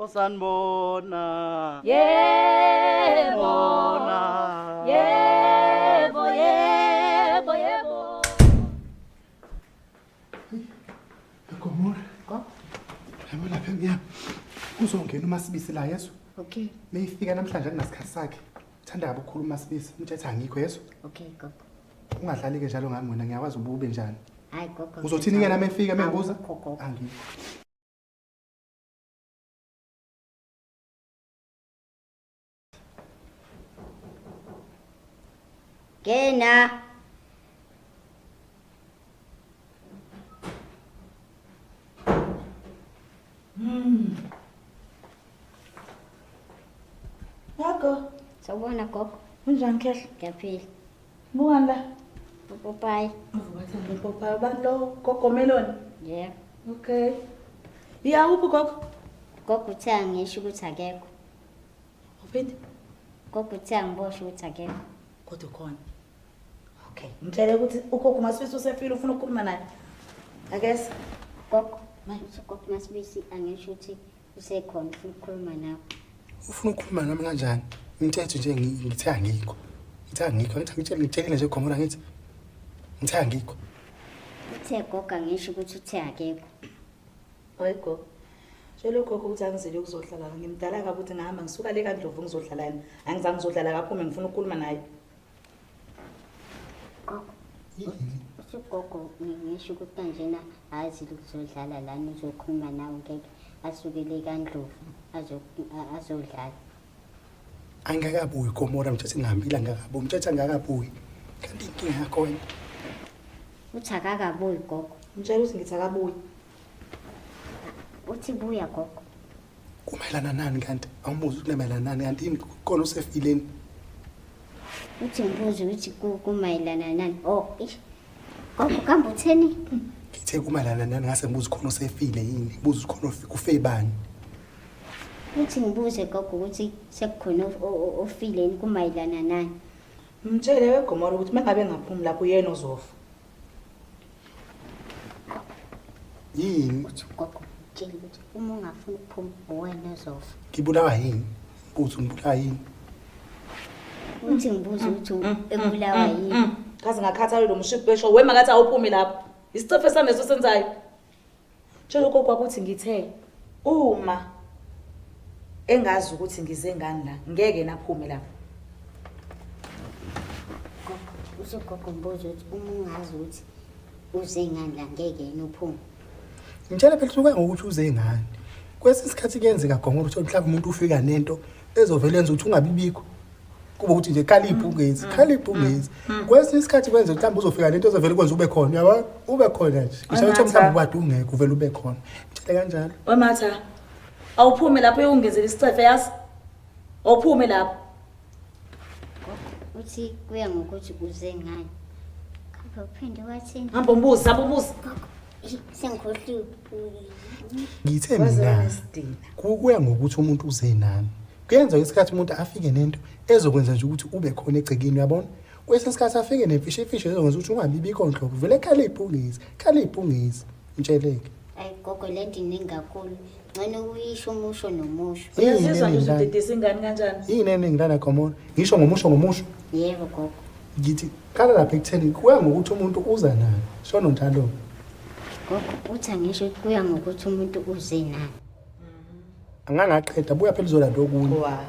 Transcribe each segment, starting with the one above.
Osanibona. Yebo. Yebo, yebo, yebo. Gomora. Yabo lapha ngiyami. Uzongena uMasibisi la yeso. Okay. Mayifika namhlanje akunasikhathi sakhe. Uthanda kabi ukukhuluma uMasibisi. Umthetho angikho yeso. Okay, gogo. Ungadlali ke njalo ngami wena ngiyakwazi ubube njani. Hayi gogo. Uzothini ke nami efika mengibuza? Gogo. Angikho. Ngena. Yako, Sawubona gogo. unjani Khehla? Ngiyaphila. Bukani la? Upopayi. Uvukathanda upopayi abantu lo gogo Meloni. Yebo. Okay. Ya uphi gogo? Gogo uthe angisho ukuthi akekho. Uphinde? Gogo uthe angibosho ukuthi akekho. Kodwa khona. Okay. Ngitshele ukuthi ugogo Masibisi usefile ufuna ukukhuluma naye. Akese. Gogo, manje gogo Masibisi angisho ukuthi usekhona ufuna ukukhuluma nawe. Ufuna ukukhuluma nami kanjani? Umthetho nje ngithe angikho. Ngithe angikho. Ngitshela nje Gomora ngithi. Ngithe angikho. Uthe gogo angisho ukuthi uthe akekho. Hayi gogo. Tshela ugogo ukuthi angizile ukuzohlala la. Ngimdala kabi ukuthi ngihamba ngisuka le kaNdlovu ngizohlala yena. Angizange ngizohlala kaphume ngifuna ukukhuluma naye. Gogo. Ugogo ngisho ukuthi kanjena azile ukuzodlala lana uzokhuluma nawe ngeke asukele kaNdlovu azodlala. Angakabuyi Gomora umthetho ngihambile angakabuyi. Umthetho angakabuyi. Kanti inkinga yakho wena. Uthi akakabuyi gogo. Ngitshela ukuthi ngithi akabuyi. Uthi buya gogo. Kumayelana nani kanti? Awumuzi ukuthi kumayelana nani kanti yini khona usefileni? Uthi ngibuze ukuthi kumayelana nani? Oh, ish. Gogo kambe utheni? Ngithe kumayelana nani ngase ngibuza khona usefile yini? Ngibuza khona kufe bani? Uthi ngibuze gogo ukuthi sekukhona ofileni kumayelana nani? Mtshele weGomora ukuthi mangabe ngaphumi lapho yena uzofa. Yini? Gogo, tshela ukuthi uma ungafuni ukuphuma wena uzofa. Ngibulawa yini? Buthi ngibulawa yini? Uthi ngibuze ukuthi ebulawa yini? Kaze ngakhathalele lo mship besho wema ngathi awuphumi lapho. Isitofe sami leso senzayo. Tshela ugogo ukuthi ngithe uma engazi ukuthi ngize ngani la ngeke naphume lapho. Gogo, usugogo ngibuze ukuthi uma ungazi ukuthi uze ngani la ngeke yena uphume. Ngitshela phela suka ngokuthi uze ngani. Kwesisikhathi kuyenzeka Gomora ukuthi mhlawumbe umuntu ufika nento ezovela yenza ukuthi ungabibikho. Kuba ukuthi nje khaliphu ungezi, khaliphu ungezi. Kwesinye isikhathi kwenza mhlawumbe uzofika lento ezovela kwenza ube khona, yabo? Ube khona nje. Ngisho ukuthi mhlawumbe ubade ungeke uvela ube khona. Ngitshela kanjalo. Wematha. Awuphume lapho uyongezela isicefe yazi. Awuphume lapho. Gogo, uthi kuya ngokuthi uze ngani. Kambe uphinde wathini? Hamba umbuzi, hamba umbuzi. Sengikhohliwe. Ngithe mina kuya ngokuthi umuntu uze nani. Kuyenza isikhathi umuntu afike nento ezokwenza nje ukuthi ube khona egcekeni uyabona. Kwesinye isikhathi afike nemfishe ezokwenza ukuthi ungabibikho nhlobo. Vele khaliphu ungezi. Ngitsheleke. Ayi gogo lento iningi kakhulu. Ngane uyisho umusho nomusho. Uyazizwa nje udedisa ingane kanjani? Yini engilana Gomora? Ngisho ngomusho. Yebo gogo. Ngithi kala lapha ekutheni kuya ngokuthi umuntu uza nani. Shono njalo. Gogo uthi angisho kuya ngokuthi umuntu uze nani. Angangaqeda buya phela izolanda okunye. Wa.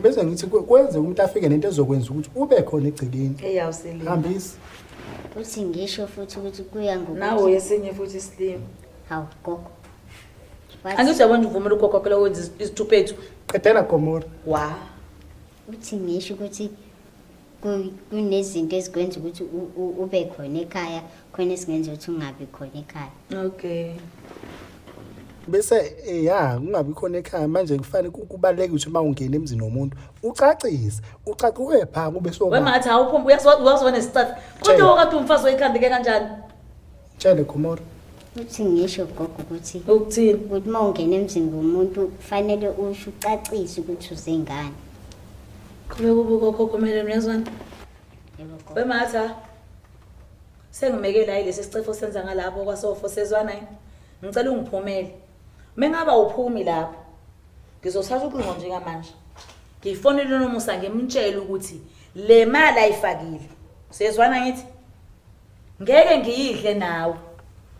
Bese ngithi kwenze umuntu afike nento ezokwenza ukuthi ube khona egcekeni. Eyawuselini. Hambisi. Uthi ngisho futhi ukuthi kuya ngokuthi Nawe yesinye futhi slim. hawu gogo. Angithi yabona uvumela ugogo phela wenza isithuphethu. Qedela Gomora. Wa. Uthi ngisho ukuthi kunezinto ezikwenza ukuthi ube khona ekhaya, khona esingenza ukuthi ungabi khona ekhaya. Okay. Bese kungabi khona ekhaya manje kufanele kubaleke ukuthi uma ungena emzini womuntu ucacise ube phaka ube so Wematha awuphumbi uyazibona isicafe. Kodwa okade umfazi oyikhandeke kanjani? Tshele Gomora. Uthi ngisho gogo ukuthi Ukuthini? ukuthi uma ungena emzini womuntu kufanele usho ucacise ukuthi uze ngani. Kube kubuko kumele uyazwana. Yebo gogo. Wematha. Sengimekela yilesi sicefo senza ngalapho kwasofo sezwana yini? Ngicela ungiphumele. Mengaba uphumi lapho. ngizothatha ucingo njengamanje ngifonele nomusa ngimtshela ukuthi le mali ayifakile sezwana ngithi ngeke ngiyidle nawe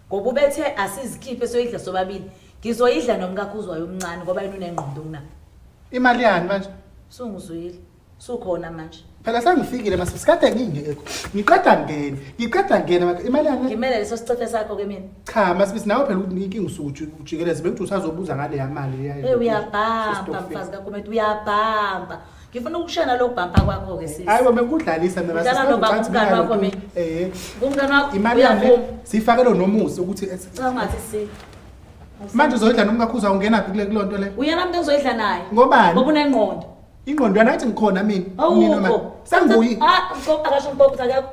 ngoba ubethe asizikhiphe soyidla sobabili ngizoyidla nomkakhuzwayo omncane ngoba yena unengqondo kunami imali yani manje sungizwile sukhona manje phela sangifikile masisikade ngingekho ngiqeda ngene imali yani ngimele leso sicefe sakho ke mina cha masibisi nawe phela inkinga usuku ujikeleze bekuthi usazobuza ngale yamali yayo uyabhamba mfazi kaGomede uyabhamba ngifuna ukushana lo bhampa kwakho ke sisi hayi wena bekudlalisa mina ngumngane wakho imali yani sifakelo nomusa ukuthi cha ngathi si manje uzoyidla nomkakhuza ungena phi kule kulonto le uyena umuntu engizoyidla naye ngobani ngoba unengqondo ingqondo yana athi ngikhona mina sangibuyi akasho mpoko akekho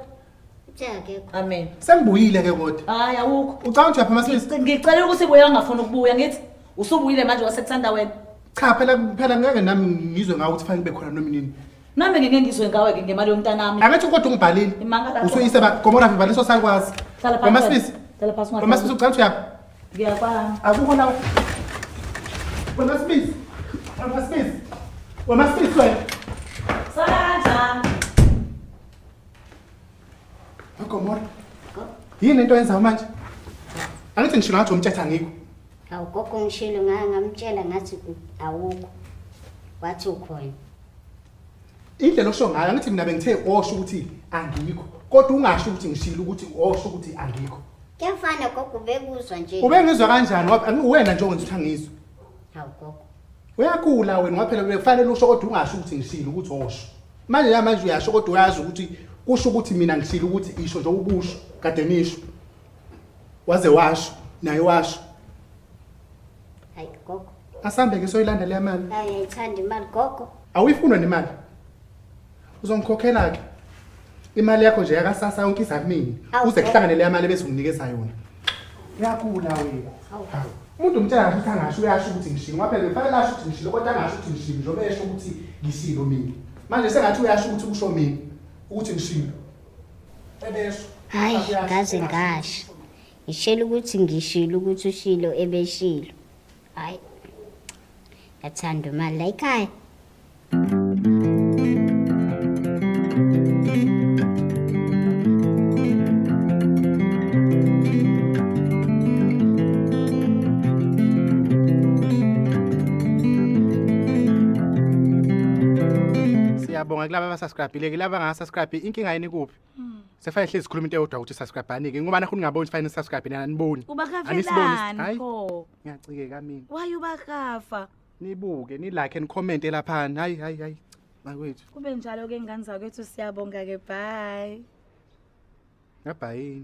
Akekho. amen sengibuyile ke kodwa hayi awukho ucanga nje phela masibisi ngicela ukuthi buye angafuna ukubuya ngithi usubuyile manje wasekuthanda wena cha phela ngeke nami ngizwe ngawo ukuthi fanele kube khona nominini nami ngeke ngizwe ngawe ke ngemali yomntanami angathi kodwa ungibhalile usuyise ba gomora vivaliso sakwazi masibisi hlala phansi masibisi ucanga nje ngiyakwazi akukho la masibisi masibisi wena sala gomora yini into yenza manje angithi ngisho ngathi umthetho angikho Awugogo ngishilo ngamtshela ngathi awukho. Wathi ukhona. Indlela osho ngayo angithi mina bengithe osho ukuthi angikho. Kodwa ungasho ukuthi ngishilo ukuthi osho ukuthi angikho. Kuyafana gogo bekuzwa nje. Ubengizwa kanjani ngoba uwena nje ongenza ukuthi angizwe. Hawu gogo. Uyakhula wena ngoba phela kufanele usho kodwa ungasho ukuthi ngishilo ukuthi osho. Manje uyasho kodwa uyazi ukuthi kusho ukuthi mina ngishilo ukuthi isho nje ubusho kade nisho. Waze washo naye washo. Hayi gogo. Asambe ke soyilanda le mali. Hayi ayithanda imali gogo. Awuyifunwa nemali. Uzongikhokhela ke. Imali yakho nje yakasasa yonke izamini. Uze kuhlangane le mali bese unginikeza yona. Uyakhula wena. Hawu. Umuntu umtshela ukuthi angasho uyasho ukuthi ngishilo. Ngoba phela kufanele asho ukuthi ngishilo kodwa angasho ukuthi ngishilo njobe esho ukuthi ngishilo mina. Manje sengathi uyasho ukuthi usho mina ukuthi ngishilo. Ebesho. Hayi ngaze ngasho. Ngishela ukuthi ngishilo ukuthi ushilo ebeshilo. Hayi. Yathanda imali la ekhaya. Siyabonga kulabo abasubscribe ke laba angasubscribe inkinga yini kuphi? Sefanele hlezi sikhuluma into eyodwa ukuthi subscribe anike ngoba nakhona ngingaboni fanele subscribe nina niboni. Ubakavelani pho? Ngiyacikeka mina. Why ubakafa? Nibuke ni like and comment lapha. Hayi. Makwethu. Kube njalo ke ngane zakwethu siyabonga ke bye. Bye.